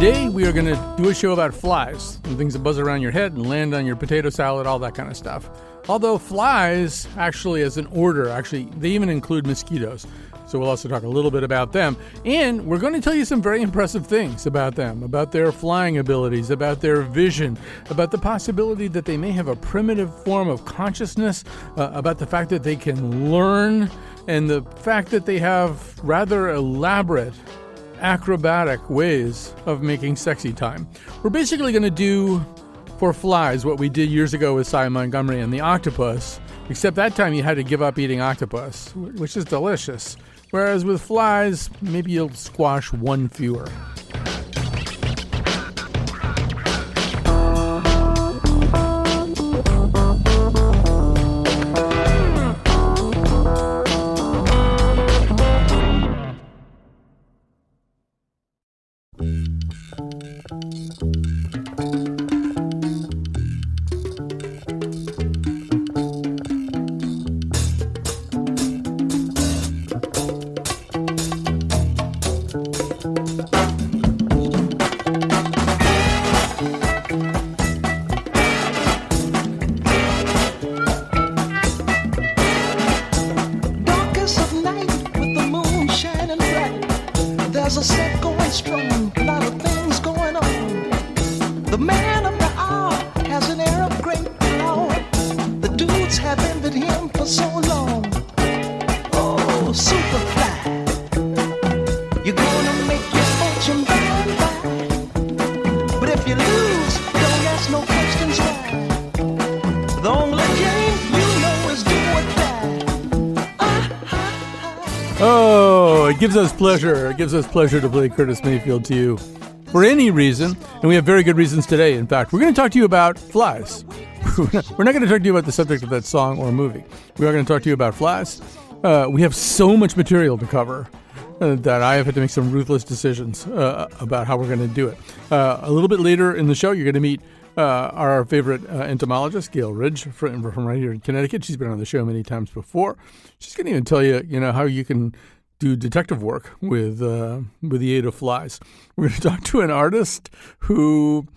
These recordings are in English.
Today we are going to do a show about flies and things that buzz around your head and land on your potato salad, all that kind of stuff. Although flies, actually as an order, they even include mosquitoes. So we'll also talk a little bit about them. And we're going to tell you some very impressive things about them, about their flying abilities, about their vision, about the possibility that they may have a primitive form of consciousness, about the fact that they can learn, and the fact that they have rather elaborate acrobatic ways of making sexy time. We're basically going to do for flies what we did years ago with Cy Montgomery and the octopus, except that time you had to give up eating octopus, which is delicious. Whereas with flies, maybe you'll squash one fewer. Gives us pleasure. It gives us pleasure to play Curtis Mayfield to you for any reason, and we have very good reasons today. In fact, we're going to talk to you about flies. We're not going to talk to you about the subject of that song or movie. We are going to talk to you about flies. We have so much material to cover that I have had to make some ruthless decisions about how we're going to do it. A little bit later in the show, you're going to meet our favorite entomologist, Gale from right here in Connecticut. She's been on the show many times before. She's going to even tell you, how you can do detective work with the aid of flies. We're going to talk to an artist who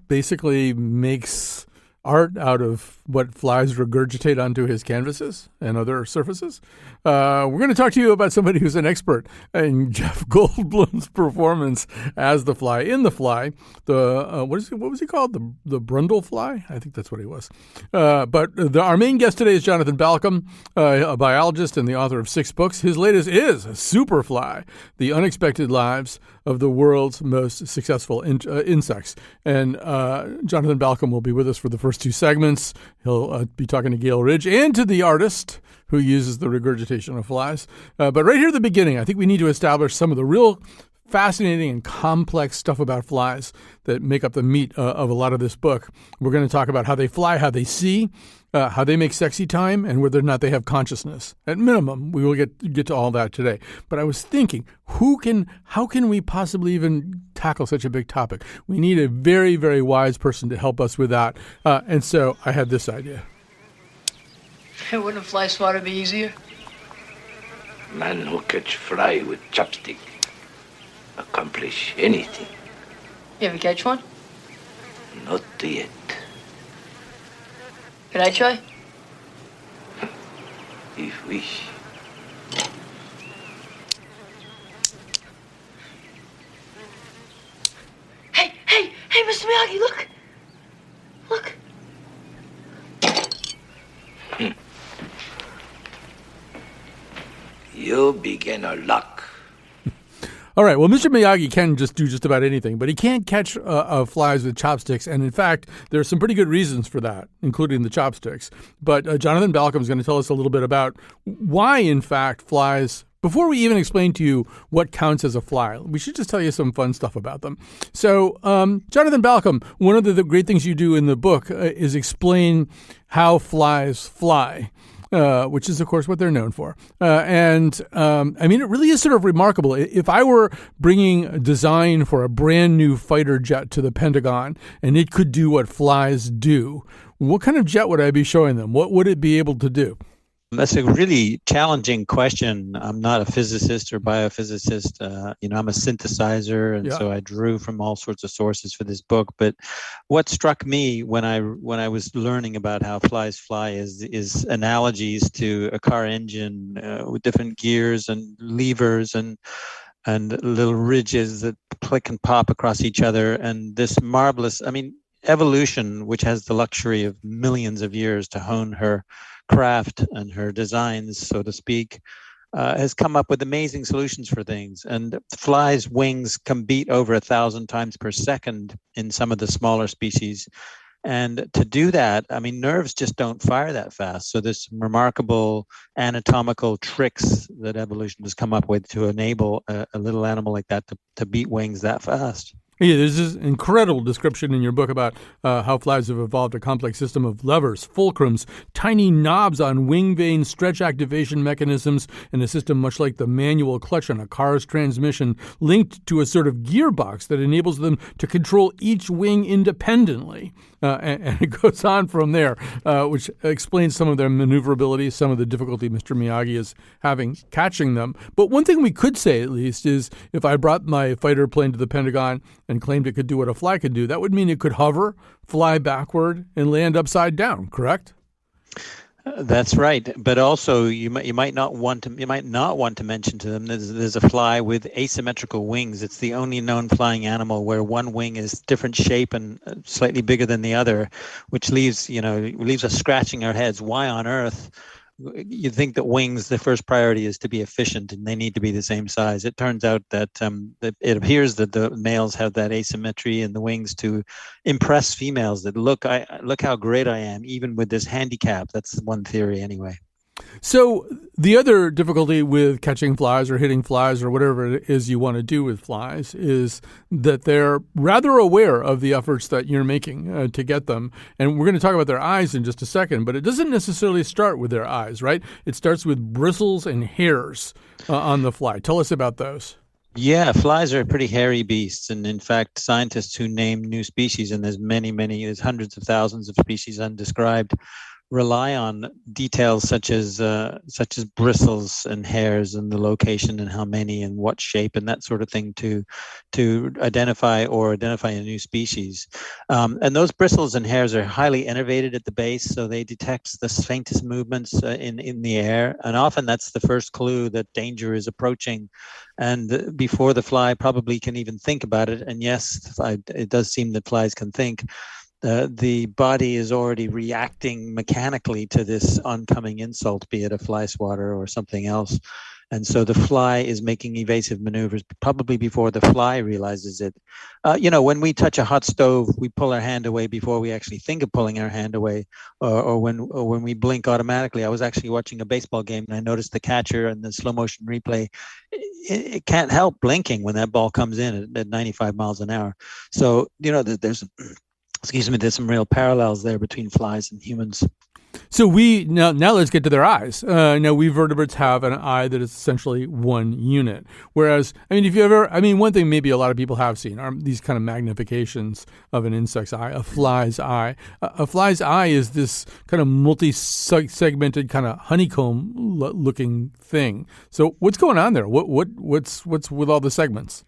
basically makes art out of what flies regurgitate onto his canvases and other surfaces. We're going to talk to you about somebody who's an expert in Jeff Goldblum's performance as the fly in The Fly. What was he called? The Brundle Fly? I think that's what he was. But our main guest today is Jonathan Balcom, a biologist and the author of 6 books. His latest is Superfly: The Unexpected Lives of the World's Most Successful Insects. And Jonathan Balcom will be with us for the first 2 segments. He'll be talking to Gale Ridge and to the artist who uses the regurgitation of flies. But right here at the beginning, I think we need to establish some of the real fascinating and complex stuff about flies that make up the meat of a lot of this book. We're going to talk about how they fly, how they see, how they make sexy time, and whether or not they have consciousness. At minimum, we will get to all that today. But I was thinking, how can we possibly even tackle such a big topic? We need a very, very wise person to help us with that. And so I had this idea. Wouldn't a fly swatter be easier? Man who catch fly with chopstick accomplish anything. You ever catch one? Not yet. Can I try? If wish. Hey, Mr. Miyagi, look! Look! You beginner luck. All right. Well, Mr. Miyagi can just do just about anything, but he can't catch flies with chopsticks. And in fact, there are some pretty good reasons for that, including the chopsticks. But Jonathan Balcom is going to tell us a little bit about why, in fact, flies. Before we even explain to you what counts as a fly, we should just tell you some fun stuff about them. So, Jonathan Balcom, one of the great things you do in the book is explain how flies fly. Which is, of course, what they're known for. It really is sort of remarkable. If I were bringing a design for a brand new fighter jet to the Pentagon and it could do what flies do, what kind of jet would I be showing them? What would it be able to do? That's a really challenging question. I'm not a physicist or biophysicist. I'm a synthesizer, and so I drew from all sorts of sources for this book. But what struck me when I was learning about how flies fly is analogies to a car engine with different gears and levers and little ridges that click and pop across each other, and this marvelous, evolution, which has the luxury of millions of years to hone her craft and her designs, so to speak, has come up with amazing solutions for things. And flies' wings can beat over 1,000 times per second in some of the smaller species. And to do that, nerves just don't fire that fast. So there's some remarkable anatomical tricks that evolution has come up with to enable a little animal like that to beat wings that fast. Yeah, there's this incredible description in your book about how flies have evolved a complex system of levers, fulcrums, tiny knobs on wing vane stretch activation mechanisms, and a system much like the manual clutch on a car's transmission, linked to a sort of gearbox that enables them to control each wing independently. And it goes on from there, which explains some of their maneuverability, some of the difficulty Mr. Miyagi is having catching them. But one thing we could say, at least, is if I brought my fighter plane to the Pentagon and claimed it could do what a fly could do, that would mean it could hover, fly backward, and land upside down, correct? That's right, but also you might not want to mention to them there's a fly with asymmetrical wings. It's the only known flying animal where one wing is different shape and slightly bigger than the other, which leaves us scratching our heads. Why on earth? You think that wings, the first priority is to be efficient, and they need to be the same size. It turns out that it appears that the males have that asymmetry in the wings to impress females. That look how great I am, even with this handicap. That's one theory, anyway. So the other difficulty with catching flies or hitting flies or whatever it is you want to do with flies is that they're rather aware of the efforts that you're making to get them. And we're going to talk about their eyes in just a second, but it doesn't necessarily start with their eyes, right? It starts with bristles and hairs on the fly. Tell us about those. Yeah, flies are pretty hairy beasts. And in fact, scientists who name new species, and there's hundreds of thousands of species undescribed, rely on details such as bristles and hairs and the location and how many and what shape and that sort of thing to identify a new species. And those bristles and hairs are highly innervated at the base, so they detect the faintest movements in the air, and often that's the first clue that danger is approaching. And before the fly probably can even think about it, and yes, it does seem that flies can think, the body is already reacting mechanically to this oncoming insult, be it a fly swatter or something else. And so the fly is making evasive maneuvers probably before the fly realizes it. When we touch a hot stove, we pull our hand away before we actually think of pulling our hand away, or when we blink automatically. I was actually watching a baseball game and I noticed the catcher and the slow motion replay. It can't help blinking when that ball comes in at 95 miles an hour. So, there's some real parallels there between flies and humans. So now let's get to their eyes. Now we vertebrates have an eye that is essentially one unit. Whereas, one thing maybe a lot of people have seen are these kind of magnifications of an insect's eye, a fly's eye. A fly's eye is this kind of multi-segmented kind of honeycomb-looking thing. So what's going on there? What's with all the segments?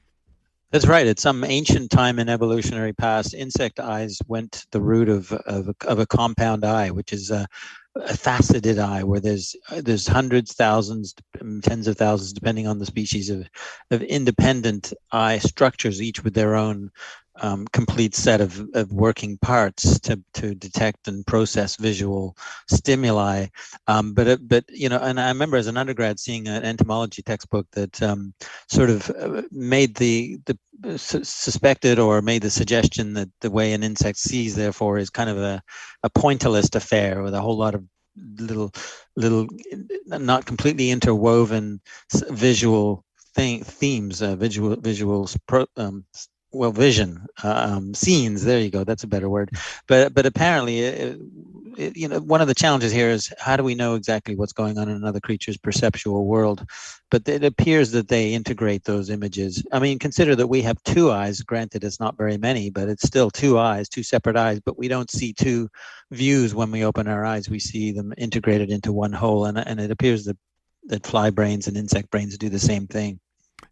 That's right. At some ancient time in evolutionary past, insect eyes went the route of a compound eye, which is a faceted eye, where there's hundreds, thousands, tens of thousands, depending on the species of independent eye structures, each with their own complete set of working parts to detect and process visual stimuli. But and I remember as an undergrad seeing an entomology textbook that sort of made the suspected or made the suggestion that the way an insect sees, therefore, is kind of a pointillist affair with a whole lot of little not completely interwoven visual themes, vision, scenes. There you go. That's a better word. But apparently, one of the challenges here is how do we know exactly what's going on in another creature's perceptual world? But it appears that they integrate those images. I mean, consider that we have two eyes. Granted, it's not very many, but it's still two eyes, two separate eyes. But we don't see two views when we open our eyes. We see them integrated into one whole. And it appears that fly brains and insect brains do the same thing.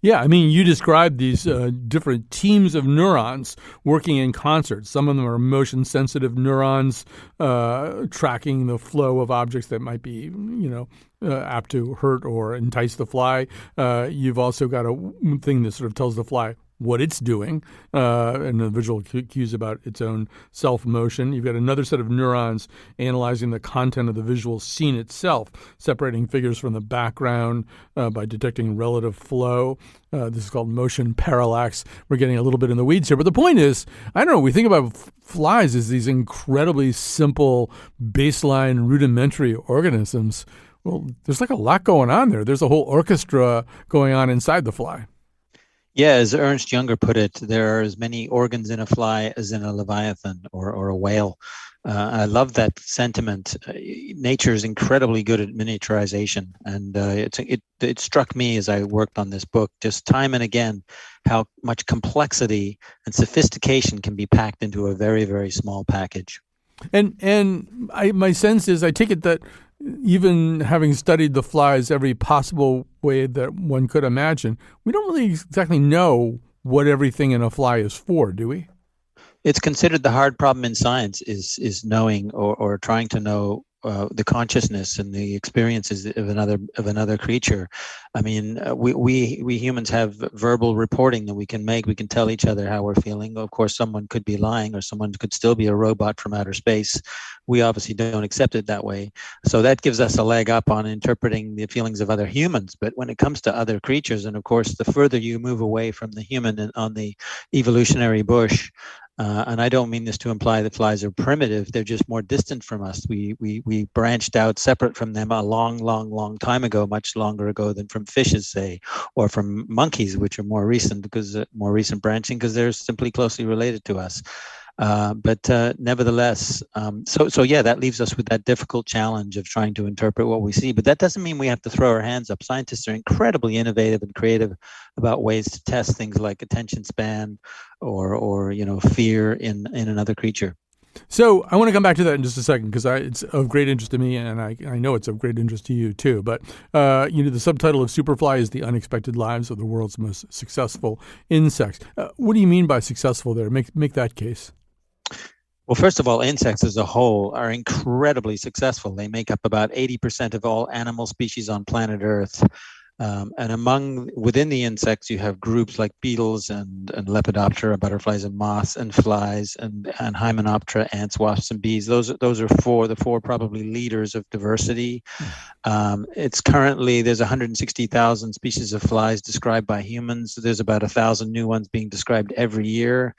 Yeah, I mean, you described these different teams of neurons working in concert. Some of them are motion-sensitive neurons tracking the flow of objects that might be, apt to hurt or entice the fly. You've also got a thing that sort of tells the fly what it's doing, and the visual cues about its own self-motion. You've got another set of neurons analyzing the content of the visual scene itself, separating figures from the background by detecting relative flow. This is called motion parallax. We're getting a little bit in the weeds here, but the point is, I don't know, we think about flies as these incredibly simple, baseline, rudimentary organisms. Well, there's like a lot going on there. There's a whole orchestra going on inside the fly. Yeah, as Ernst Junger put it, there are as many organs in a fly as in a leviathan or a whale. I love that sentiment. Nature is incredibly good at miniaturization, and it struck me as I worked on this book just time and again how much complexity and sophistication can be packed into a very, very small package. And my sense is, I take it that even having studied the flies every possible way that one could imagine, we don't really exactly know what everything in a fly is for, do we? It's considered the hard problem in science is knowing or trying to know the consciousness and the experiences of another creature. I mean, we humans have verbal reporting that we can make. We can tell each other how we're feeling. Of course, someone could be lying, or someone could still be a robot from outer space. We obviously don't accept it that way. So that gives us a leg up on interpreting the feelings of other humans. But when it comes to other creatures, and of course, the further you move away from the human and on the evolutionary bush, and I don't mean this to imply that flies are primitive. They're just more distant from us. We branched out separate from them a long time ago, much longer ago than from fishes, say, or from monkeys, which are more recent branching because they're simply closely related to us. But nevertheless, so yeah, that leaves us with that difficult challenge of trying to interpret what we see. But that doesn't mean we have to throw our hands up. Scientists are incredibly innovative and creative about ways to test things like attention span or fear in another creature. So I want to come back to that in just a second because it's of great interest to me, and I know it's of great interest to you too. But the subtitle of Superfly is The Unexpected Lives of the World's Most Successful Insects. What do you mean by successful there? Make that case. Well, first of all, insects as a whole are incredibly successful. They make up about 80% of all animal species on planet Earth. And within the insects, you have groups like beetles and Lepidoptera, butterflies and moths, and flies and Hymenoptera, ants, wasps, and bees. Those are the four probably leaders of diversity. It's currently, there's 160,000 species of flies described by humans. There's about 1,000 new ones being described every year.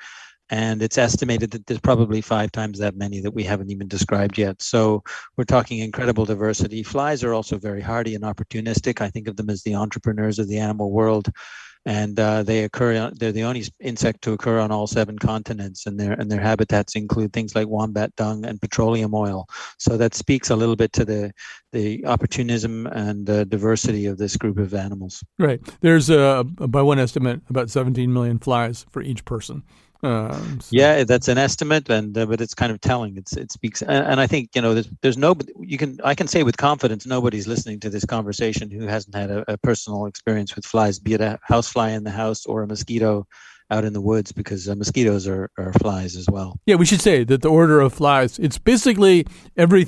And it's estimated that there's probably 5 times that many that we haven't even described yet. So we're talking incredible diversity. Flies are also very hardy and opportunistic. I think of them as the entrepreneurs of the animal world. And they're the only insect to occur on all 7 continents, and their habitats include things like wombat dung and petroleum oil. So that speaks a little bit to the opportunism and diversity of this group of animals. Right. There's by one estimate about 17 million flies for each person. Yeah, that's an estimate, but it's kind of telling. It speaks, and I think there's nobody I can say with confidence nobody's listening to this conversation who hasn't had a personal experience with flies, be it a housefly in the house or a mosquito out in the woods, because mosquitoes are flies as well. Yeah, we should say that the order of flies, it's basically every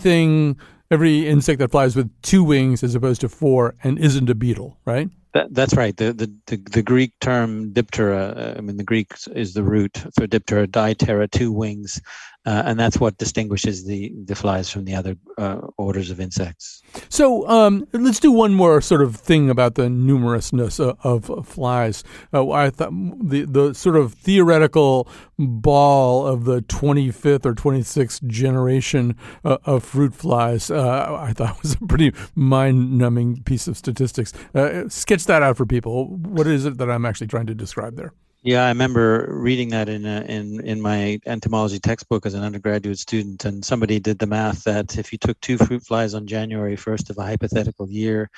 insect that flies with 2 wings as opposed to 4 and isn't a beetle, right? That's right. The Greek term diptera, the Greek is the root for diptera, diptera, 2 wings, and that's what distinguishes the flies from the other orders of insects. So let's do one more sort of thing about the numerousness of flies. I thought the sort of theoretical ball of the 25th or 26th generation of fruit flies, I thought was a pretty mind-numbing piece of statistics. Sketch that out for people. What is it that I'm actually trying to describe there? Yeah, I remember reading that in my entomology textbook as an undergraduate student, and somebody did the math that if you took two fruit flies on January 1st of a hypothetical year,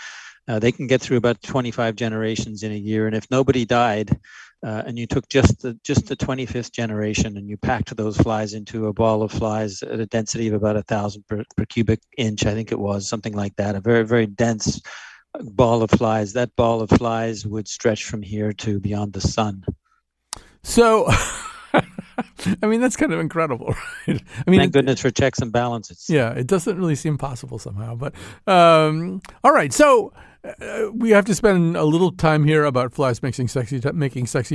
they can get through about 25 generations in a year, and if nobody died, and you took just the 25th generation and you packed those flies into a ball of flies at a density of about 1,000 per cubic inch, I think it was something like that, a very, very dense ball of flies. That ball of flies would stretch from here to beyond the sun. So, I mean, that's kind of incredible, right? I mean, Thank goodness for checks and balances. Yeah, it doesn't really seem possible somehow. But all right, so we have to spend a little time here about flies making sexy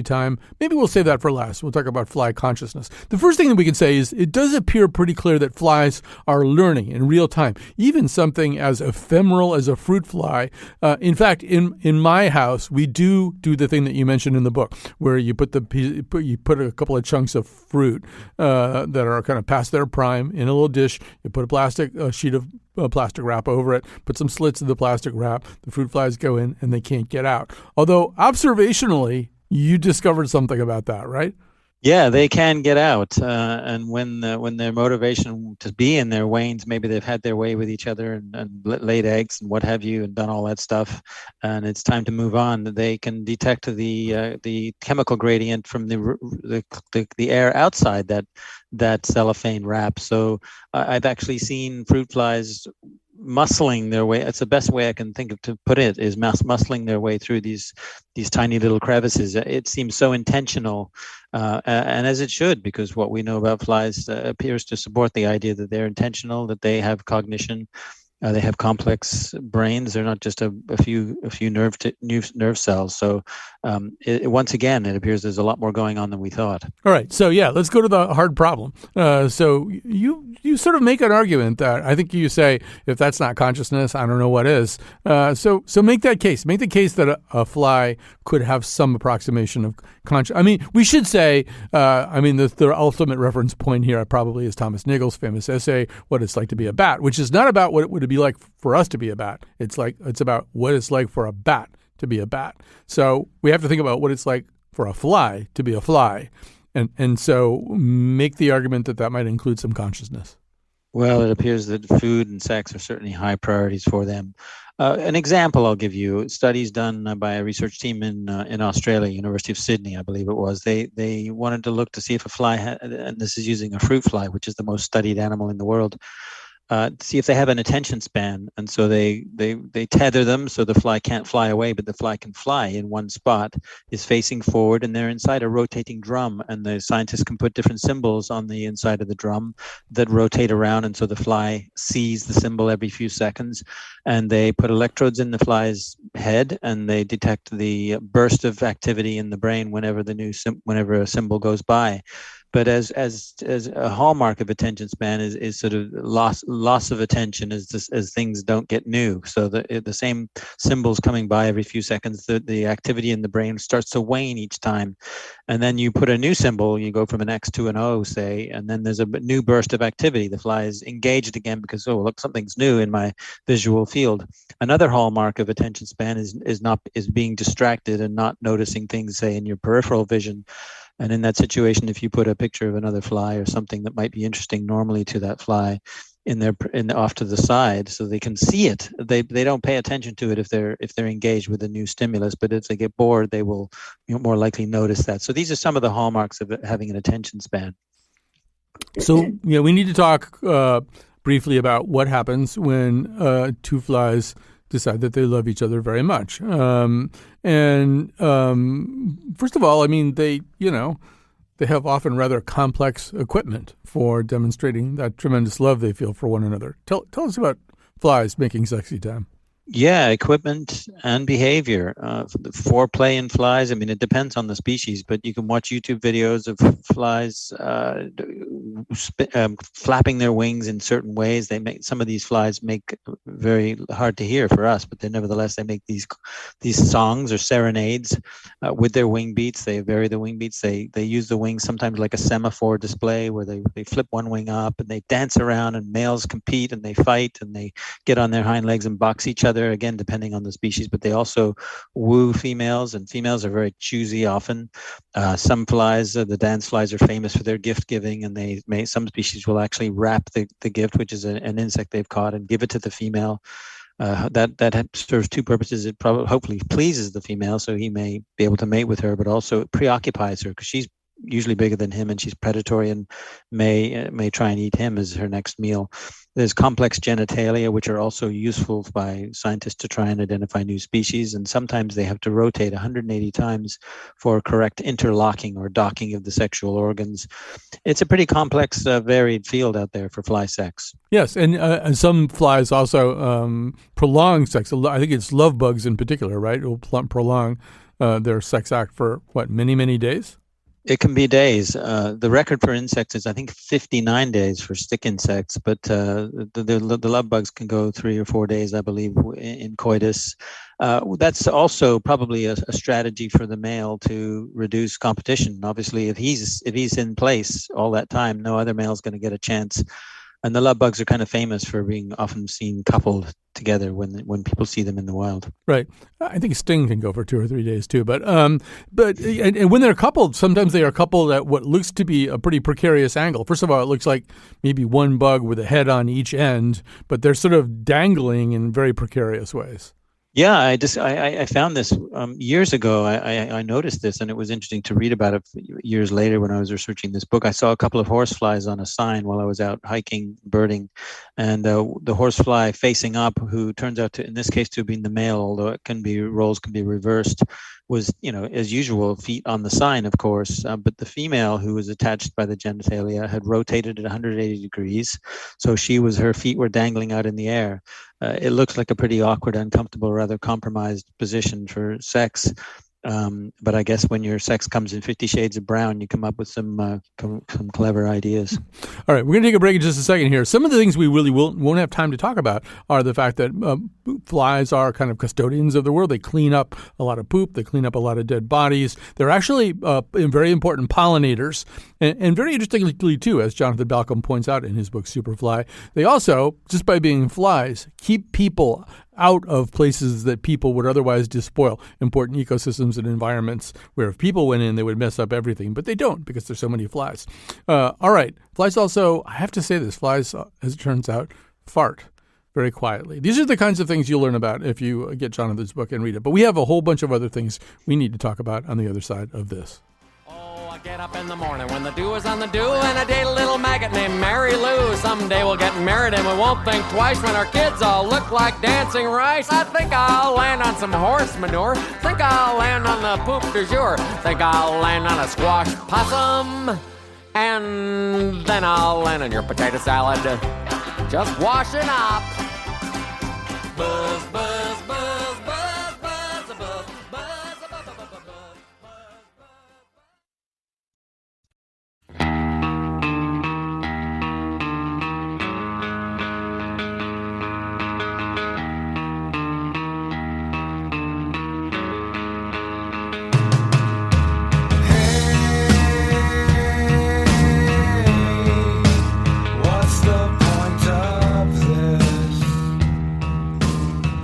time. Maybe we'll save that for last. We'll talk about fly consciousness. The first thing that we can say is it does appear pretty clear that flies are learning in real time, even something as ephemeral as a fruit fly. In fact, in my house, we do the thing that you mentioned in the book, where you put a couple of chunks of fruit that are kind of past their prime in a little dish. You put a sheet of plastic wrap over it, put some slits in the plastic wrap, the fruit flies go in and they can't get out. Although observationally, you discovered something about that, right? Yeah, they can get out, and when their motivation to be in there wanes, maybe they've had their way with each other and laid eggs and what have you, and done all that stuff, and it's time to move on. They can detect the chemical gradient from the air outside that cellophane wrap. So I've actually seen fruit flies muscling their way. It's the best way I can think of to put it, is muscling their way through these tiny little crevices. It seems so intentional, and as it should, because what we know about flies appears to support the idea that they're intentional, that they have cognition, they have complex brains. They're not just a few nerve cells. So once again, it appears there's a lot more going on than we thought. All right. So yeah, let's go to the hard problem. So you sort of make an argument that I think you say, if that's not consciousness, I don't know what is. So make that case. Make the case that a fly could have some approximation of conscious. I mean, we should say. The ultimate reference point here probably is Thomas Nagel's famous essay, "What It's Like to Be a Bat," which is not about what it would be like for us to be a bat. It's about what it's like for a bat to be a bat. So we have to think about what it's like for a fly to be a fly. And so make the argument that might include some consciousness. Well, it appears that food and sex are certainly high priorities for them. An example I'll give you, studies done by a research team in Australia, University of Sydney, I believe it was. They wanted to look to see if a fly, and this is using a fruit fly, which is the most studied animal in the world, see if they have an attention span. And so they tether them so the fly can't fly away, but the fly can fly in one spot, is facing forward, and they're inside a rotating drum. And the scientists can put different symbols on the inside of the drum that rotate around. And so the fly sees the symbol every few seconds. And they put electrodes in the fly's head, and they detect the burst of activity in the brain whenever whenever a symbol goes by. But as a hallmark of attention span is sort of loss of attention as things don't get new. So the same symbols coming by every few seconds, the activity in the brain starts to wane each time. And then you put a new symbol, you go from an X to an O, say, and then there's a new burst of activity. The fly is engaged again because, oh, look, something's new in my visual field. Another hallmark of attention span is being distracted and not noticing things, say, in your peripheral vision. And in that situation, if you put a picture of another fly or something that might be interesting normally to that fly off to the side, so they can see it, they don't pay attention to it if they're engaged with a new stimulus. But if they get bored, they will more likely notice that. So these are some of the hallmarks of having an attention span. So we need to talk briefly about what happens when two flies decide that they love each other very much. First of all, I mean, they have often rather complex equipment for demonstrating that tremendous love they feel for one another. Tell us about flies making sexy time. Yeah, equipment and behavior. Foreplay in flies, I mean, it depends on the species, but you can watch YouTube videos of flies flapping their wings in certain ways. Some of these flies make very hard to hear for us, but nevertheless, they make these songs or serenades with their wing beats. They vary the wing beats. They use the wings sometimes like a semaphore display where they flip one wing up and they dance around, and males compete and they fight and they get on their hind legs and box each other. other, again, depending on the species, but they also woo females, and females are very choosy often. Some flies, the dance flies, are famous for their gift giving, and some species will actually wrap the gift, which is an insect they've caught, and give it to the female. That serves two purposes. It probably hopefully pleases the female, so he may be able to mate with her, but also it preoccupies her because she's usually bigger than him and she's predatory and may try and eat him as her next meal. There's complex genitalia, which are also useful by scientists to try and identify new species, and sometimes they have to rotate 180 times for correct interlocking or docking of the sexual organs. It's a pretty complex, varied field out there for fly sex. Yes, and some flies also prolong sex. I think it's love bugs in particular, right? It will prolong their sex act for, many, many days? It can be days. The record for insects is, I think, 59 days for stick insects, but the love bugs can go 3 or 4 days, I believe, in coitus. That's also probably a strategy for the male to reduce competition. Obviously, if he's in place all that time, no other male is going to get a chance. And the love bugs are kind of famous for being often seen coupled together when people see them in the wild. Right. I think sting can go for 2 or 3 days too. But when they're coupled, sometimes they are coupled at what looks to be a pretty precarious angle. First of all, it looks like maybe one bug with a head on each end, but they're sort of dangling in very precarious ways. Yeah, I found this years ago. I noticed this, and it was interesting to read about it years later when I was researching this book. I saw a couple of horseflies on a sign while I was out hiking, birding, and the horsefly facing up, who turns out to, in this case, to have been the male, although roles can be reversed, was, as usual, feet on the sign, of course, but the female, who was attached by the genitalia, had rotated at 180 degrees, so her feet were dangling out in the air. It looks like a pretty awkward, uncomfortable, rather compromised position for sex. But I guess when your sex comes in 50 shades of brown, you come up with some clever ideas. All right, we're going to take a break in just a second here. Some of the things we really won't have time to talk about are the fact that flies are kind of custodians of the world. They clean up a lot of poop. They clean up a lot of dead bodies. They're actually very important pollinators. And very interestingly, too, as Jonathan Balcom points out in his book Superfly, they also, just by being flies, keep people out of places that people would otherwise despoil, important ecosystems and environments where if people went in, they would mess up everything. But they don't, because there's so many flies. All right. Flies also, I have to say this, flies, as it turns out, fart very quietly. These are the kinds of things you'll learn about if you get Jonathan's book and read it. But we have a whole bunch of other things we need to talk about on the other side of this. I get up in the morning when the dew is on the dew, and I date a little maggot named Mary Lou. Someday we'll get married and we won't think twice when our kids all look like dancing rice. I think I'll land on some horse manure. Think I'll land on the poop du jour. Think I'll land on a squash possum. And then I'll land on your potato salad. Just washing up. Buzz, buzz, buzz, buzz, buzz, buzz, buzz, buzz, buzz, buzz, buzz.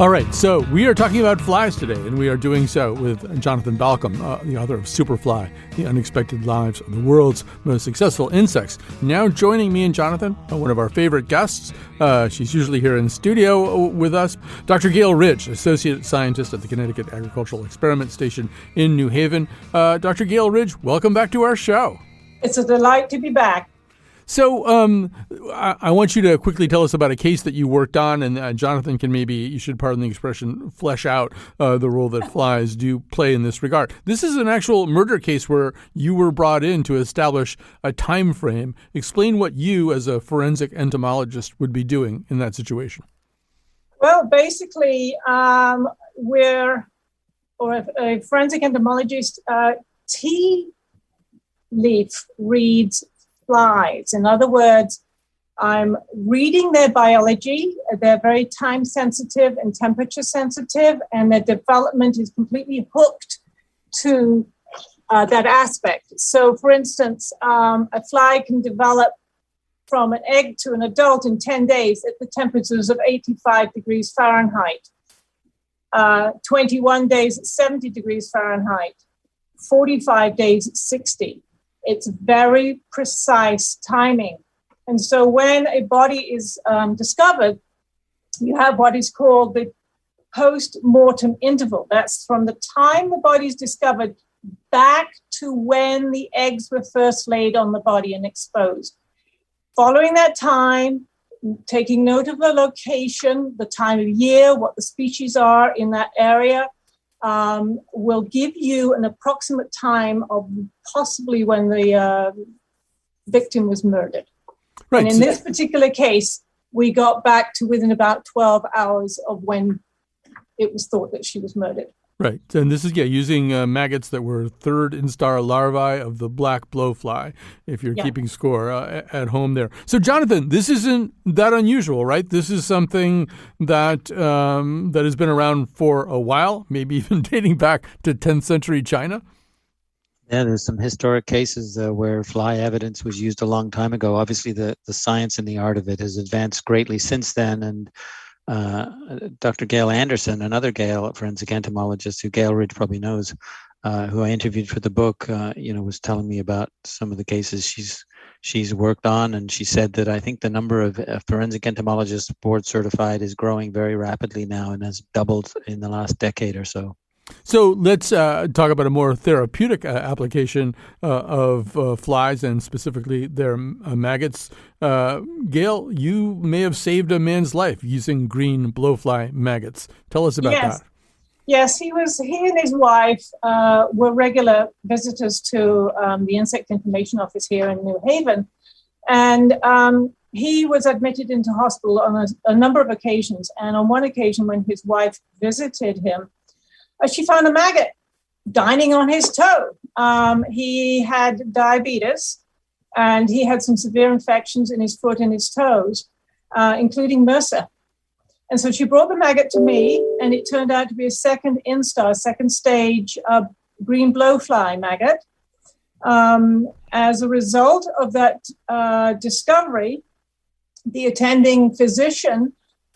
All right, so we are talking about flies today, and we are doing so with Jonathan Balcom, the author of Superfly, The Unexpected Lives of the World's Most Successful Insects. Now joining me and Jonathan, one of our favorite guests. She's usually here in the studio with us, Dr. Gale Ridge, Associate Scientist at the Connecticut Agricultural Experiment Station in New Haven. Dr. Gale Ridge, welcome back to our show. It's a delight to be back. So I want you to quickly tell us about a case that you worked on, and Jonathan can maybe, you should pardon the expression, flesh out the role that flies do play in this regard. This is an actual murder case where you were brought in to establish a time frame. Explain what you, as a forensic entomologist, would be doing in that situation. Well, basically, a forensic entomologist, tea leaf reads flies. In other words, I'm reading their biology. They're very time sensitive and temperature sensitive, and their development is completely hooked to that aspect. So, for instance, a fly can develop from an egg to an adult in 10 days at the temperatures of 85 degrees Fahrenheit. 21 days at 70 degrees Fahrenheit, 45 days at 60. It's very precise timing. And so when a body is discovered, you have what is called the post-mortem interval. That's from the time the body is discovered back to when the eggs were first laid on the body and exposed. Following that time, taking note of the location, the time of year, what the species are in that area, will give you an approximate time of possibly when the victim was murdered. Right. And in this particular case, we got back to within about 12 hours of when it was thought that she was murdered. Right. And this is, using maggots that were third instar larvae of the black blowfly, if you're keeping score at home there. So, Jonathan, this isn't that unusual, right? This is something that that has been around for a while, maybe even dating back to 10th century China. Yeah, there's some historic cases where fly evidence was used a long time ago. Obviously, the science and the art of it has advanced greatly since then, and Dr. Gale Anderson, another Gale forensic entomologist who Gale Ridge probably knows, who I interviewed for the book, was telling me about some of the cases she's worked on, and she said that I think the number of forensic entomologists board certified is growing very rapidly now and has doubled in the last decade or so. So let's talk about a more therapeutic application of flies and specifically their maggots. Gale, you may have saved a man's life using green blowfly maggots. Tell us about that. Yes, he and his wife were regular visitors to the Insect Information Office here in New Haven. And he was admitted into hospital on a number of occasions. And on one occasion when his wife visited him, she found a maggot dining on his toe. He had diabetes, and he had some severe infections in his foot and his toes, including MRSA. And so she brought the maggot to me, and it turned out to be a second stage green blowfly maggot. As a result of that discovery, the attending physician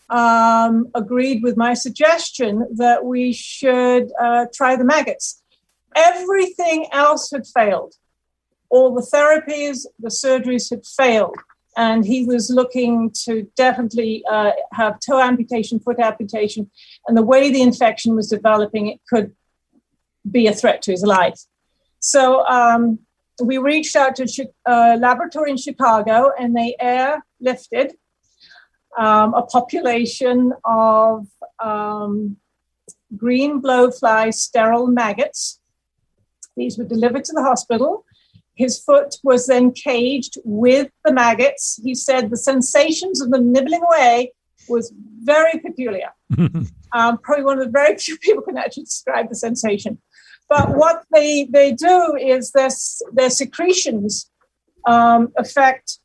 agreed with my suggestion that we should try the maggots. Everything else had failed. All the therapies, the surgeries had failed. And he was looking to definitely have toe amputation, foot amputation. And the way the infection was developing, it could be a threat to his life. So we reached out to a laboratory in Chicago, and they airlifted a population of green blowfly sterile maggots. These were delivered to the hospital. His foot was then caged with the maggots. He said the sensations of them nibbling away was very peculiar. Probably one of the very few people can actually describe the sensation. But what they do is their secretions affect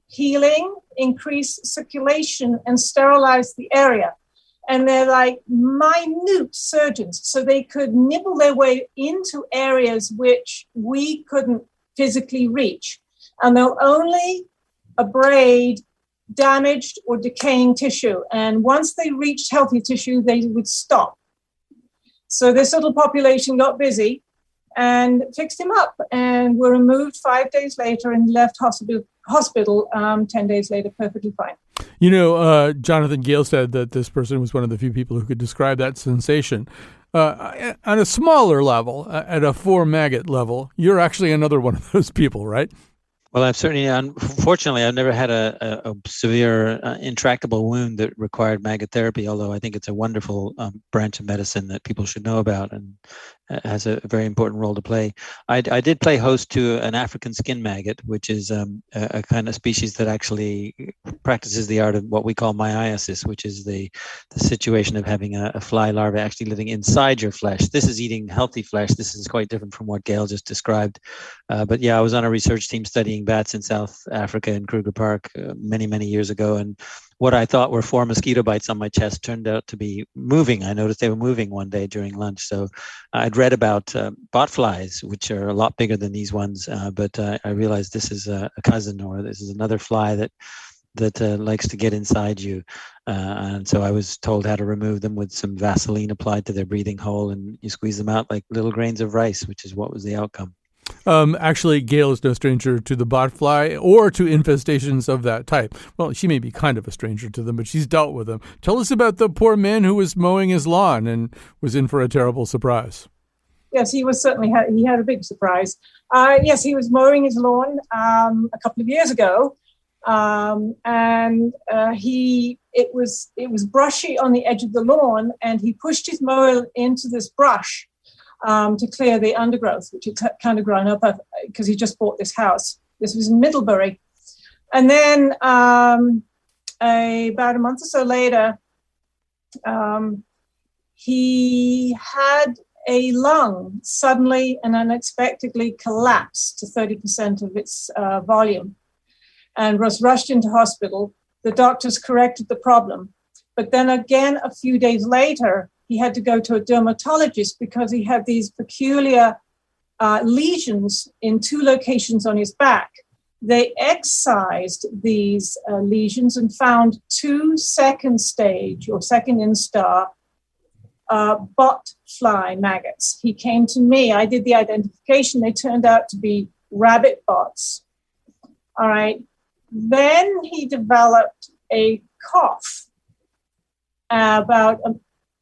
healing, increase circulation, and sterilize the area. And they're like minute surgeons, so they could nibble their way into areas which we couldn't physically reach. And they'll only abrade damaged or decaying tissue. And once they reached healthy tissue, they would stop. So this little population got busy and fixed him up, and were removed 5 days later and left hospital 10 days later perfectly fine. Jonathan, Gale said that this person was one of the few people who could describe that sensation. On a smaller level, at a 4 maggot level, you're actually another one of those people, right? Well, unfortunately, I've never had a severe intractable wound that required maggot therapy, although I think it's a wonderful branch of medicine that people should know about and has a very important role to play. I did play host to an African skin maggot, which is a kind of species that actually practices the art of what we call meiosis, which is the situation of having a fly larva actually living inside your flesh. This is eating healthy flesh. This is quite different from what Gale just described. But yeah, I was on a research team studying bats in South Africa in Kruger Park many, many years ago. And what I thought were 4 mosquito bites on my chest turned out to be moving. I noticed they were moving one day during lunch. So I'd read about botflies, which are a lot bigger than these ones. But I realized this is a cousin, or this is another fly that that likes to get inside you. And so I was told how to remove them with some Vaseline applied to their breathing hole, and you squeeze them out like little grains of rice, which is what was the outcome. Actually, Gale is no stranger to the botfly or to infestations of that type. Well, she may be kind of a stranger to them, but she's dealt with them. Tell us about the poor man who was mowing his lawn and was in for a terrible surprise. Yes, he was certainly he had a big surprise. Yes, he was mowing his lawn a couple of years ago, and it was brushy on the edge of the lawn, and he pushed his mower into this brush to clear the undergrowth, which had kind of grown up because he just bought this house. This was in Middlebury. And then about a month or so later, he had a lung suddenly and unexpectedly collapse to 30% of its volume and was rushed into hospital. The doctors corrected the problem. But then again, a few days later, he had to go to a dermatologist because he had these peculiar lesions in 2 locations on his back. They excised these lesions and found 2 second stage or second instar botfly maggots. He came to me. I did the identification. They turned out to be rabbit bots. All right. Then he developed a cough about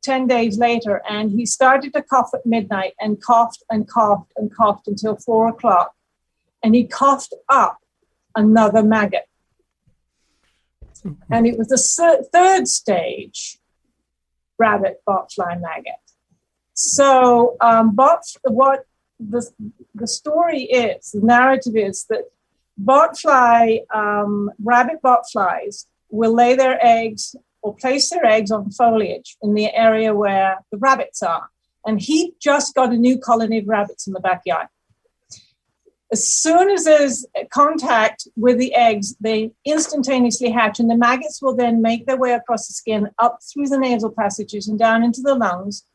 10 days later, and he started to cough at midnight and coughed and coughed and coughed until 4 o'clock. And he coughed up another maggot. And it was the 3rd stage rabbit botfly maggot. So what the story is, the narrative is that rabbit botflies will lay their eggs or place their eggs on foliage in the area where the rabbits are. And he just got a new colony of rabbits in the backyard. As soon as there's contact with the eggs, they instantaneously hatch, and the maggots will then make their way across the skin, up through the nasal passages and down into the lungs,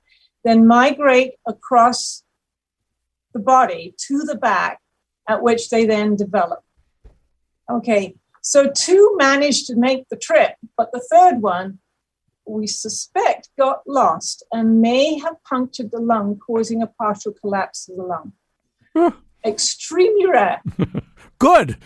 then migrate across the body to the back, at which they then develop. Okay, so 2 managed to make the trip, but the 3rd one, we suspect, got lost and may have punctured the lung, causing a partial collapse of the lung. Extremely rare. Good.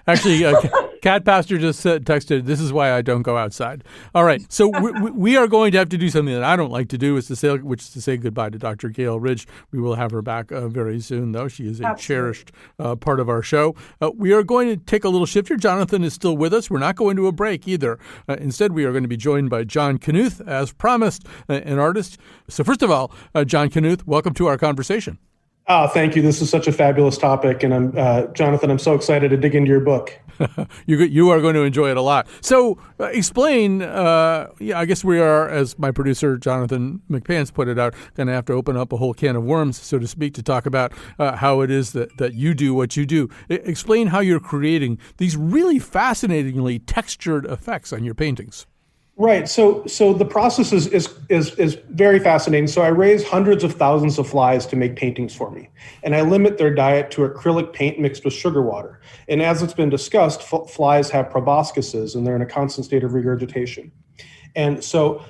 Actually, Cat Pastor just texted, "This is why I don't go outside." All right, so we are going to have to do something that I don't like to do, which is to say goodbye to Dr. Gale Ridge. We will have her back very soon, though. She is a cherished part of our show. We are going to take a little shift here. Jonathan is still with us. We're not going to a break either. Instead, we are going to be joined by John Knuth, as promised, an artist. So first of all, John Knuth, welcome to our conversation. Oh, thank you. This is such a fabulous topic. And Jonathan, I'm so excited to dig into your book. You are going to enjoy it a lot. So explain, I guess we are, as my producer, Jonathan McPants, put it out, going to have to open up a whole can of worms, so to speak, to talk about how it is that you do what you do. Explain how you're creating these really fascinatingly textured effects on your paintings. Right. So the process is very fascinating. So I raise hundreds of thousands of flies to make paintings for me, and I limit their diet to acrylic paint mixed with sugar water. And as it's been discussed, flies have proboscises, and they're in a constant state of regurgitation. And so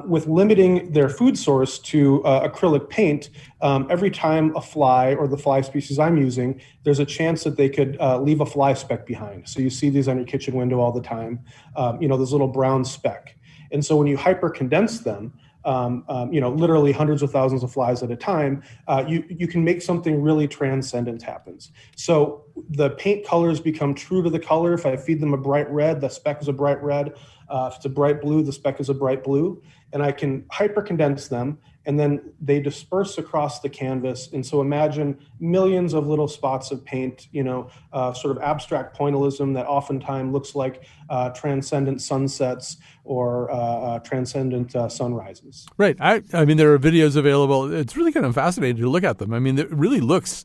with limiting their food source to acrylic paint, every time a fly or the fly species I'm using, there's a chance that they could leave a fly speck behind. So you see these on your kitchen window all the time, this little brown speck. And so when you hyper condense them, literally hundreds of thousands of flies at a time, you can make something really transcendent happens. So the paint colors become true to the color. If I feed them a bright red, the speck is a bright red. If it's a bright blue, the speck is a bright blue. And I can hyper condense them, and then they disperse across the canvas. And so imagine millions of little spots of paint, sort of abstract pointillism that oftentimes looks like transcendent sunsets or transcendent sunrises. Right. I mean, there are videos available. It's really kind of fascinating to look at them. I mean, it really looks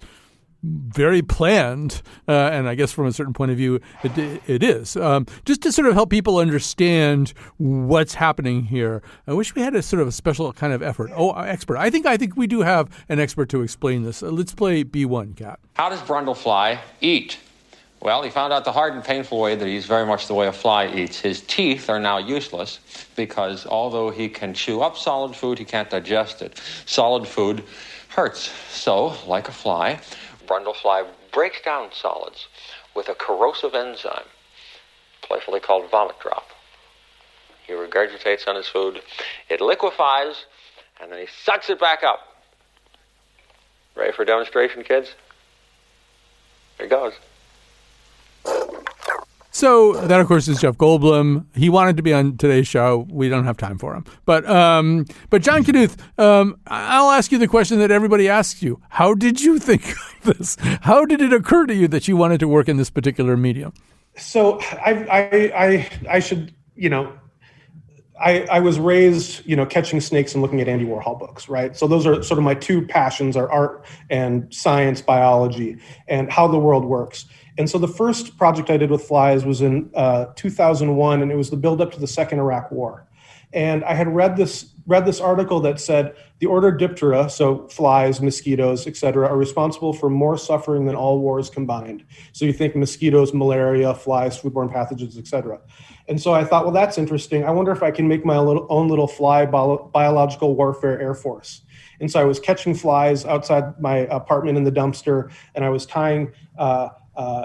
very planned, and I guess from a certain point of view, it is. Just to sort of help people understand what's happening here, I wish we had a sort of a special kind of expert. I think we do have an expert to explain this. Let's play B1, Kat. How does brundlefly eat? Well, he found out the hard and painful way that he's very much the way a fly eats. His teeth are now useless because although he can chew up solid food, he can't digest it. Solid food hurts. So, like a fly, brundlefly breaks down solids with a corrosive enzyme, playfully called vomit drop. He regurgitates on his food, it liquefies, and then he sucks it back up. Ready for a demonstration, kids? Here goes. So that, of course, is Jeff Goldblum. He wanted to be on today's show. We don't have time for him. But John Knuth, I'll ask you the question that everybody asks you. How did you think of this? How did it occur to you that you wanted to work in this particular medium? So I should, I was raised, catching snakes and looking at Andy Warhol books, right? So those are sort of my two passions, are art and science, biology, and how the world works. And so the first project I did with flies was in 2001, and it was the build-up to the Second Iraq War. And I had read this article that said the order Diptera, so flies, mosquitoes, et cetera, are responsible for more suffering than all wars combined. So you think mosquitoes, malaria, flies, foodborne pathogens, et cetera. And so I thought, well, that's interesting. I wonder if I can make my own little fly biological warfare air force. And so I was catching flies outside my apartment in the dumpster, and I was tying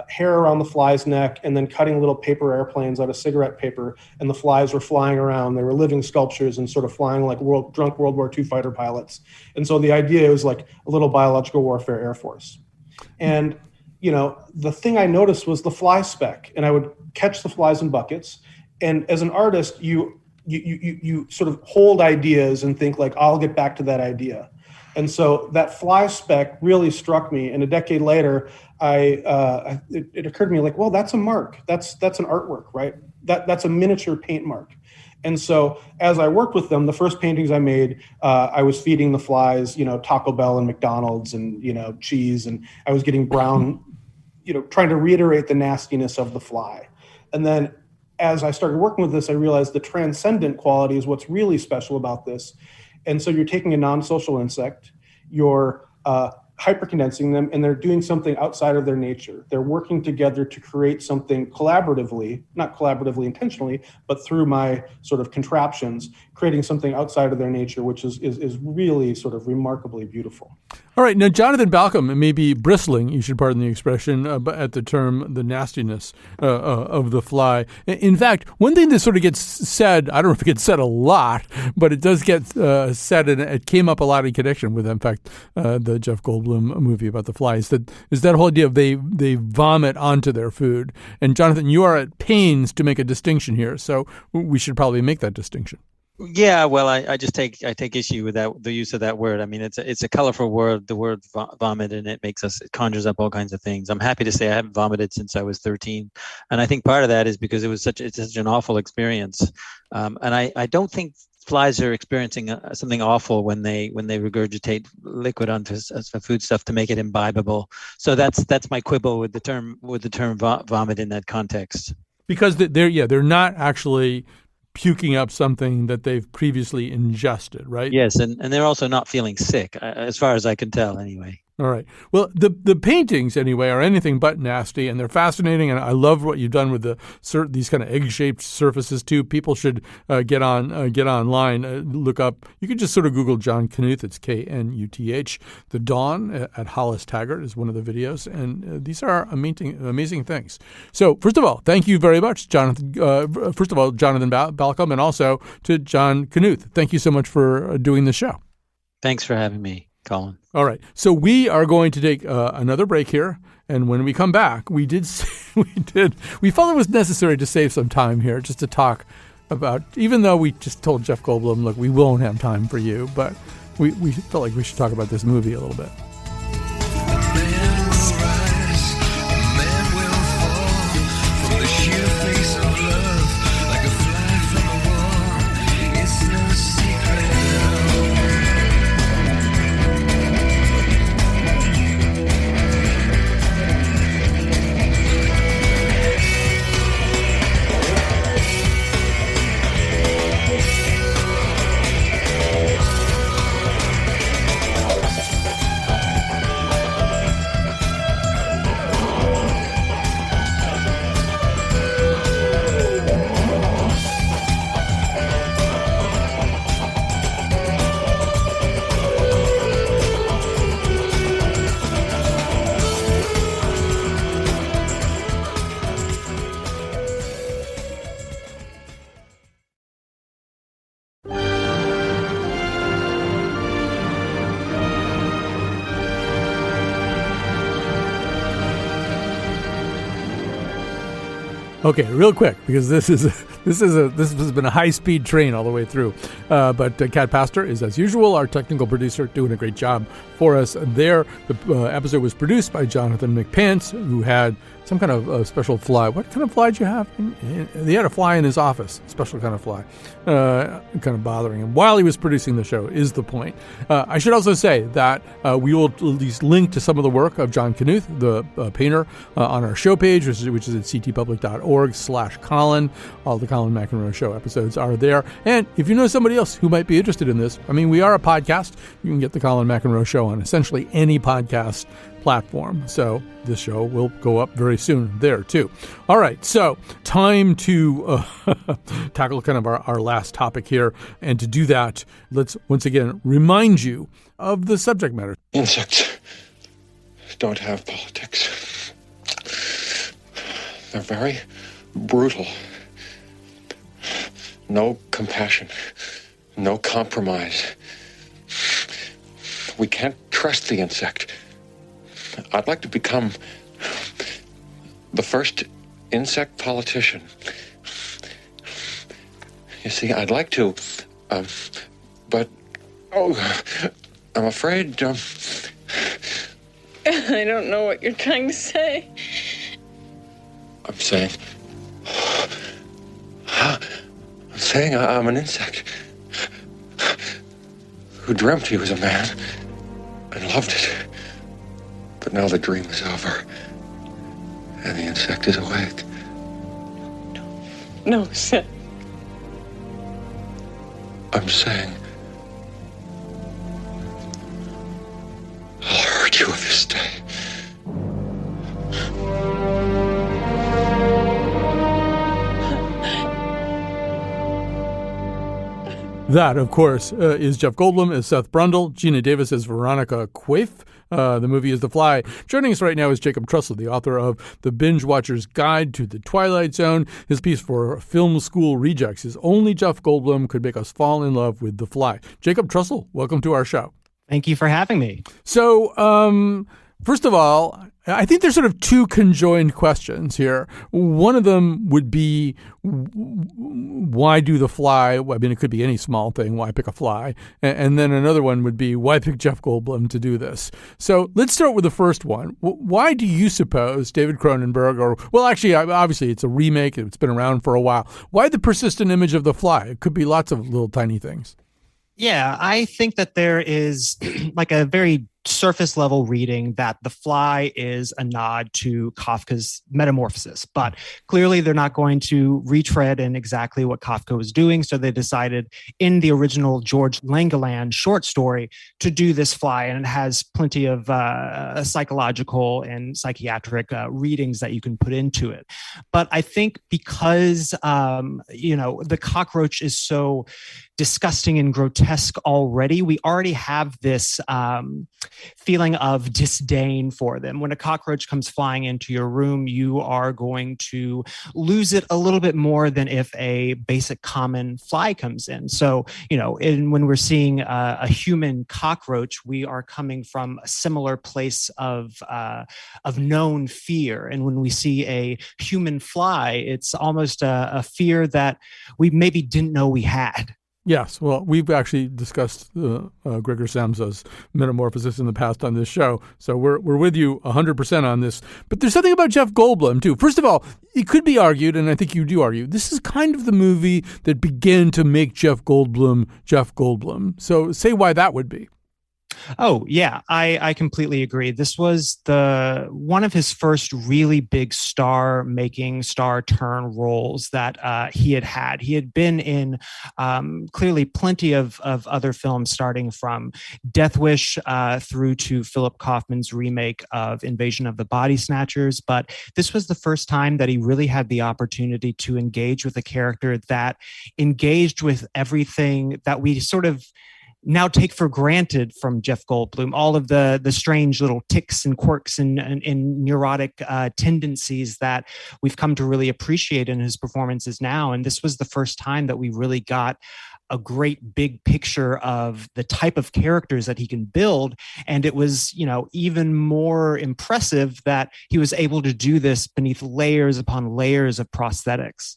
hair around the fly's neck and then cutting little paper airplanes out of cigarette paper, and the flies were flying around. They were living sculptures and sort of flying like drunk World War II fighter pilots. And so the idea was like a little biological warfare air force. And, the thing I noticed was the fly speck, and I would catch the flies in buckets. And as an artist, you sort of hold ideas and think like, I'll get back to that idea. And so that fly speck really struck me. And a decade later, it occurred to me like, well, that's a mark. That's an artwork, right? That's a miniature paint mark. And so as I worked with them, the first paintings I made, I was feeding the flies, Taco Bell and McDonald's and, cheese. And I was getting brown, trying to reiterate the nastiness of the fly. And then as I started working with this, I realized the transcendent quality is what's really special about this. And so you're taking a non-social insect, you're hypercondensing them, and they're doing something outside of their nature. They're working together to create something collaboratively, not collaboratively intentionally, but through my sort of contraptions, creating something outside of their nature, which is really sort of remarkably beautiful. All right. Now, Jonathan Balcom may be bristling, you should pardon the expression, at the term the nastiness of the fly. In fact, one thing that sort of gets said, I don't know if it gets said a lot, but it does get said, and it came up a lot in connection with, in fact, the Jeff Goldblum movie about the flies, is that whole idea of they vomit onto their food. And Jonathan, you are at pains to make a distinction here, so we should probably make that distinction. Yeah, well, I take issue with that, the use of that word. I mean, it's a colorful word, the word vomit, and it conjures up all kinds of things. I'm happy to say I haven't vomited since I was 13, and I think part of that is because it's such an awful experience, and I don't think flies are experiencing something awful when they regurgitate liquid onto food stuff to make it imbibable. So that's my quibble with the term vomit in that context. Because they're not actually puking up something that they've previously ingested, right? Yes, and they're also not feeling sick, as far as I can tell, anyway. All right. Well, the paintings, anyway, are anything but nasty, and they're fascinating, and I love what you've done with these kind of egg-shaped surfaces, too. People should get online, look up. You can just sort of Google John Knuth. It's Knuth. The Dawn at Hollis Taggart is one of the videos, and these are amazing things. So, first of all, thank you very much, Jonathan. Jonathan Balcom, and also to John Knuth. Thank you so much for doing the show. Thanks for having me, Colin. All right. So we are going to take another break here. And when we come back, we felt it was necessary to save some time here just to talk about, even though we just told Jeff Goldblum, look, we won't have time for you, but we felt like we should talk about this movie a little bit. Okay, real quick, because this has been a high-speed train all the way through. But Kat Pastor is, as usual, our technical producer, doing a great job for us there. The episode was produced by Jonathan McPants, who had some kind of special fly. What kind of fly did you have? He had a fly in his office, special kind of fly, kind of bothering him while he was producing the show, is the point. I should also say that we will at least link to some of the work of John Knuth, the painter, on our show page, which is at ctpublic.org/Colin. All the Colin McEnroe Show episodes are there. And if you know somebody else who might be interested in this, I mean, we are a podcast. You can get the Colin McEnroe Show on essentially any podcast platform. So this show will go up very soon there too. All right, so time to tackle kind of our last topic here. And to do that, let's once again remind you of the subject matter. Insects don't have politics. They're very brutal. No compassion. No compromise. We can't trust the insect. I'd like to become the first insect politician. You see, I'd like to, but, I'm afraid, I don't know what you're trying to say. I'm saying I'm an insect who dreamt he was a man and loved it. But now the dream is over, and the insect is awake. No, Seth. I'm saying I'll hurt you if you stay. That, of course, is Jeff Goldblum as Seth Brundle, Gina Davis as Veronica Quaife. The movie is The Fly. Joining us right now is Jacob Trussell, the author of The Binge Watcher's Guide to the Twilight Zone. His piece for Film School Rejects is Only Jeff Goldblum Could Make Us Fall in Love with The Fly. Jacob Trussell, welcome to our show. Thank you for having me. So, first of all, I think there's sort of two conjoined questions here. One of them would be, why do The Fly? I mean, it could be any small thing. Why pick a fly? And then another one would be, why pick Jeff Goldblum to do this? So let's start with the first one. Why do you suppose David Cronenberg, actually, obviously it's a remake. It's been around for a while. Why the persistent image of The Fly? It could be lots of little tiny things. Yeah, I think that there is like a very surface level reading that The Fly is a nod to Kafka's Metamorphosis, but clearly they're not going to retread in exactly what Kafka was doing. So they decided in the original George Langeland short story to do this fly, and it has plenty of psychological and psychiatric readings that you can put into it. But I think because, the cockroach is so disgusting and grotesque already, we already have this feeling of disdain for them. When a cockroach comes flying into your room, you are going to lose it a little bit more than if a basic common fly comes in. So, when we're seeing a human cockroach, we are coming from a similar place of known fear. And when we see a human fly, it's almost a fear that we maybe didn't know we had. Yes, well, we've actually discussed Gregor Samsa's Metamorphosis in the past on this show, so we're with you 100% on this. But there's something about Jeff Goldblum, too. First of all, it could be argued, and I think you do argue, this is kind of the movie that began to make Jeff Goldblum Jeff Goldblum. So say why that would be. Oh, yeah, I completely agree. This was one of his first really big star turn roles that he had. He had been in clearly plenty of other films, starting from Death Wish through to Philip Kaufman's remake of Invasion of the Body Snatchers. But this was the first time that he really had the opportunity to engage with a character that engaged with everything that we sort of now take for granted from Jeff Goldblum, all of the strange little tics and quirks and neurotic tendencies that we've come to really appreciate in his performances now. And this was the first time that we really got a great big picture of the type of characters that he can build. And it was, even more impressive that he was able to do this beneath layers upon layers of prosthetics.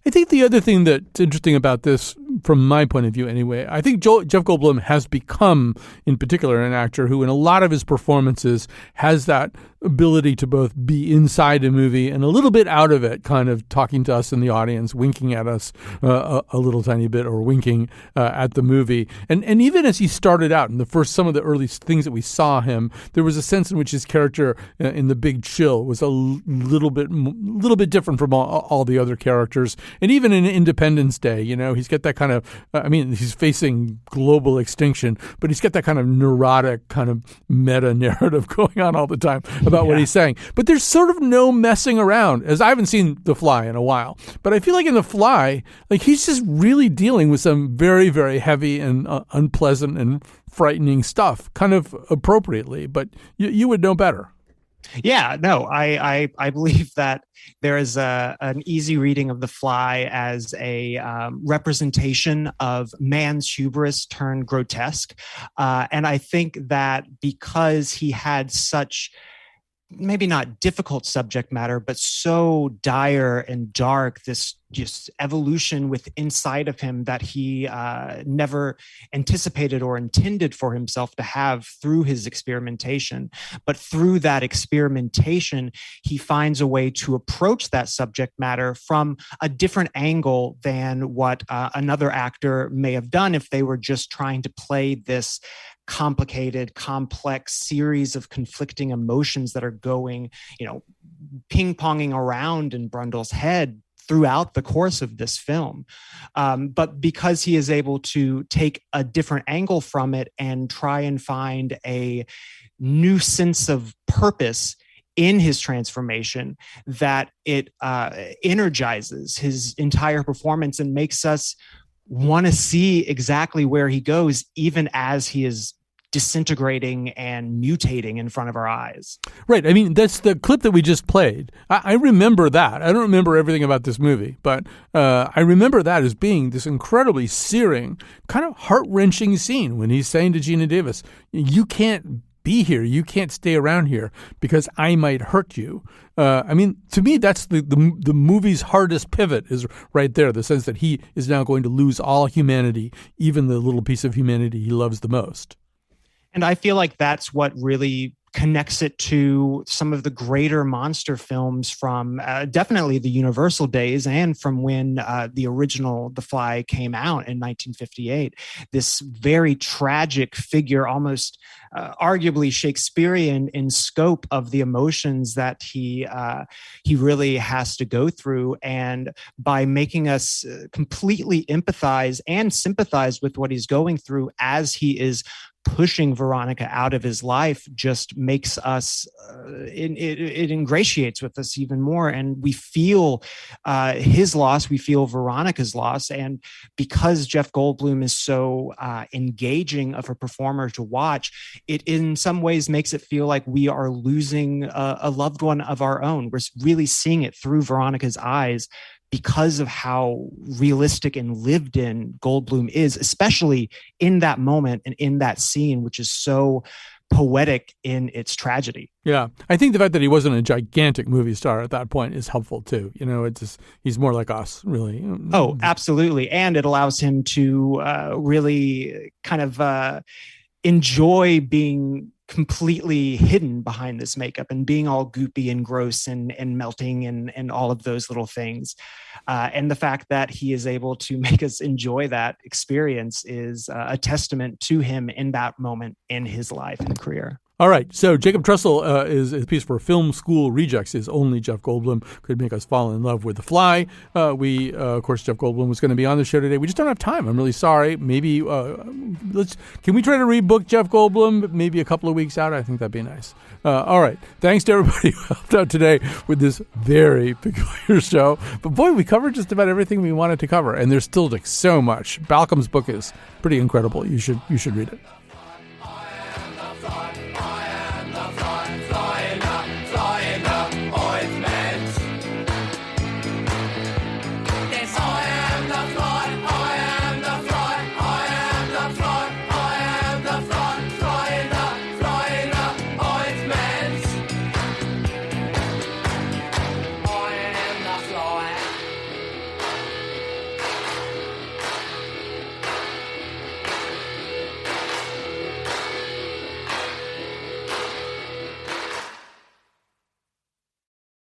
I think the other thing that's interesting about this, from my point of view anyway, I think Jeff Goldblum has become, in particular, an actor who in a lot of his performances has that ability to both be inside a movie and a little bit out of it, kind of talking to us in the audience, winking at us a little tiny bit, or winking at the movie. And even as he started out, in some of the early things that we saw him, there was a sense in which his character in The Big Chill was a little bit different from all the other characters. And even in Independence Day, he's got that kind of, he's facing global extinction, but he's got that kind of neurotic kind of meta narrative going on all the time about what he's saying. But there's sort of no messing around, as I haven't seen The Fly in a while. But I feel like in The Fly, like he's just really dealing with some very, very heavy and unpleasant and frightening stuff, kind of appropriately. But you would know better. Yeah, no, I believe that there is an easy reading of The Fly as a representation of man's hubris turned grotesque. And I think that because he had such, maybe not difficult subject matter, but so dire and dark, this just evolution with inside of him that he never anticipated or intended for himself to have through his experimentation. But through that experimentation, he finds a way to approach that subject matter from a different angle than what another actor may have done if they were just trying to play this complicated, complex series of conflicting emotions that are going, ping-ponging around in Brundle's head throughout the course of this film. But because he is able to take a different angle from it and try and find a new sense of purpose in his transformation, that it energizes his entire performance and makes us want to see exactly where he goes, even as he is disintegrating and mutating in front of our eyes. Right. That's the clip that we just played. I remember that. I don't remember everything about this movie, but I remember that as being this incredibly searing, kind of heart-wrenching scene when he's saying to Gina Davis, you can't be here. You can't stay around here because I might hurt you. To me, that's the movie's hardest pivot is right there. The sense that he is now going to lose all humanity, even the little piece of humanity he loves the most. And I feel like that's what really connects it to some of the greater monster films from definitely the Universal days and from when the original The Fly came out in 1958. This very tragic figure, almost arguably Shakespearean in scope of the emotions that he really has to go through. And by making us completely empathize and sympathize with what he's going through as he is pushing Veronica out of his life, just makes us, it ingratiates with us even more. And we feel his loss, we feel Veronica's loss. And because Jeff Goldblum is so engaging of a performer to watch, it in some ways makes it feel like we are losing a loved one of our own. We're really seeing it through Veronica's eyes, because of how realistic and lived in Goldblum is, especially in that moment and in that scene, which is so poetic in its tragedy. Yeah. I think the fact that he wasn't a gigantic movie star at that point is helpful too. He's more like us, really. Oh, absolutely. And it allows him to really kind of enjoy being completely hidden behind this makeup and being all goopy and gross and melting and all of those little things. And the fact that he is able to make us enjoy that experience is a testament to him in that moment in his life and career. All right. So Jacob Trussell is a piece for Film School Rejects. Is Only Jeff Goldblum Could Make Us Fall in Love with The Fly. Of course, Jeff Goldblum was going to be on the show today. We just don't have time. I'm really sorry. Maybe can we try to rebook Jeff Goldblum maybe a couple of weeks out? I think that'd be nice. All right. Thanks to everybody who helped out today with this very peculiar show. But boy, we covered just about everything we wanted to cover, and there's still like so much. Balcom's book is pretty incredible. You should read it.